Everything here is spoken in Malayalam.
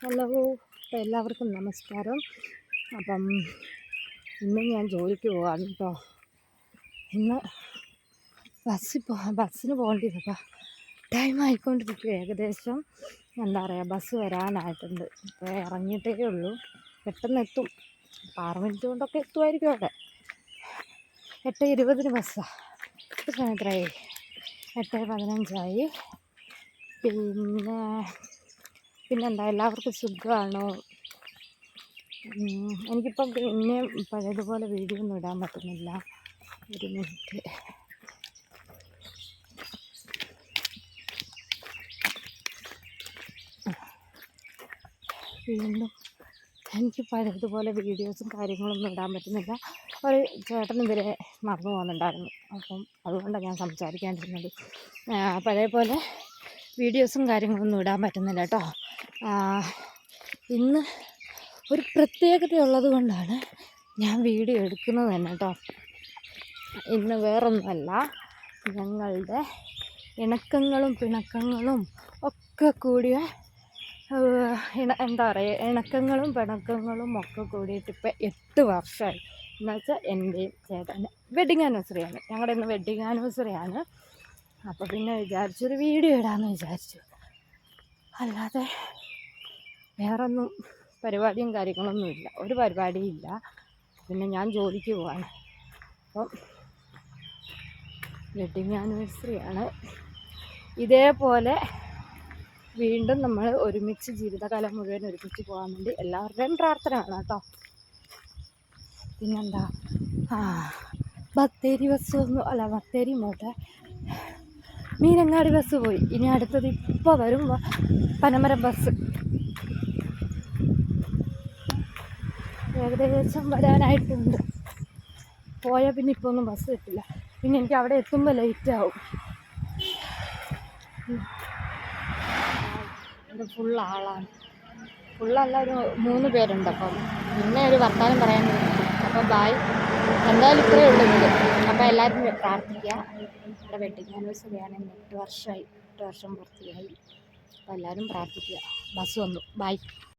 ഹലോ, അപ്പോൾ എല്ലാവർക്കും നമസ്കാരം. അപ്പം ഇന്ന് ഞാൻ ജോലിക്ക് പോകാം കേട്ടോ. ഇന്ന് ബസ്സിന് പോകേണ്ടിയപ്പോൾ ടൈം ആയിക്കൊണ്ടിരിക്കുക. ഏകദേശം എന്താ പറയുക, ബസ് വരാനായിട്ടുണ്ട്. ഇപ്പോൾ ഇറങ്ങിയിട്ടേ ഉള്ളൂ. പെട്ടെന്ന് എത്തും, 6 മിനിറ്റ് കൊണ്ടൊക്കെ എത്തുമായിരിക്കും അവിടെ. 8:20 ബസ്സാണ്. ഇപ്പോൾ എത്രയായി? 8:15. പിന്നെന്താ, എല്ലാവർക്കും സുഖമാണോ? എനിക്കിപ്പം പിന്നെ പഴയതുപോലെ വീഡിയോ ഒന്നും ഇടാൻ പറ്റുന്നില്ല. ഒരു മിനിറ്റ്. വീണ്ടും എനിക്ക് പഴയതുപോലെ വീഡിയോസും കാര്യങ്ങളൊന്നും ഇടാൻ പറ്റുന്നില്ല. ഒരു ചേട്ടൻ ഇവരെ മറന്നു പോകുന്നുണ്ടായിരുന്നു. അപ്പം അതുകൊണ്ടാണ് ഞാൻ സംസാരിക്കാണ്ടിരുന്നത്. പഴയ പോലെ വീഡിയോസും കാര്യങ്ങളൊന്നും ഇടാൻ പറ്റുന്നില്ല കേട്ടോ. ഇന്ന് ഒരു പ്രത്യേകതയുള്ളത് കൊണ്ടാണ് ഞാൻ വീഡിയോ എടുക്കുന്നത് തന്നെ കേട്ടോ. ഇന്ന് വേറൊന്നുമല്ല, ഞങ്ങളുടെ ഇണക്കങ്ങളും പിണക്കങ്ങളും ഒക്കെ കൂടിയ എന്താ പറയുക, ഇണക്കങ്ങളും പിണക്കങ്ങളും ഒക്കെ കൂടിയിട്ട് ഇപ്പം 8 വർഷമായി. എന്നുവെച്ചാൽ എൻ്റെയും ചേട്ടൻ്റെ വെഡ്ഡിങ് ആനിവേഴ്സറിയാണ്. ഞങ്ങളുടെ ഇന്ന് വെഡ്ഡിങ് ആനിവേഴ്സറിയാണ്. അപ്പോൾ പിന്നെ വിചാരിച്ചൊരു വീഡിയോ ഇടാമെന്ന് വിചാരിച്ചു. അല്ലാതെ വേറൊന്നും പരിപാടിയും കാര്യങ്ങളൊന്നുമില്ല, ഒരു പരിപാടിയും ഇല്ല. പിന്നെ ഞാൻ ജോലിക്ക് പോവാണ്. അപ്പം വെഡ്ഡിങ് ആനിവേഴ്സറിയാണ്. ഇതേപോലെ വീണ്ടും നമ്മൾ ഒരുമിച്ച് ജീവിതകാലം മുഴുവൻ ഒരുമിച്ച് പോകാൻ വേണ്ടി എല്ലാവരുടെയും പ്രാർത്ഥനയാണ് കേട്ടോ. പിന്നെന്താ, ബത്തേരി ബസ് ബത്തേരി മോട്ടെ മീനങ്ങാടി ബസ് പോയി. ഇനി അടുത്തത് ഇപ്പോൾ വരും പനമരം ബസ്. ഏകദേശം വരാനായിട്ടുണ്ട്. പോയാൽ പിന്നെ ഇപ്പോൾ ഒന്നും ബസ് കിട്ടില്ല. പിന്നെ എനിക്ക് അവിടെ എത്തുമ്പോൾ ലേറ്റാവും. ഇത് ഫുള്ളാളാണ്. ഫുള്ളല്ല, ഒരു 3 പേരുണ്ട്. അപ്പം പിന്നെ ഒരു വർത്തമാനം പറയാൻ വേണ്ടി. അപ്പോൾ ബായ്. എന്തായാലും ഇത്രയേ ഉള്ളൂ ഇത്. അപ്പോൾ എല്ലാവരും പ്രാർത്ഥിക്കുക. എൻ്റെ വെഡ്ഡിങ് ആനിവേഴ്സറിയാണ്. 8 വർഷമായി. 8 വർഷം പൂർത്തിയായി. അപ്പോൾ എല്ലാവരും പ്രാർത്ഥിക്കുക. ബസ് വന്നു. ബായ്.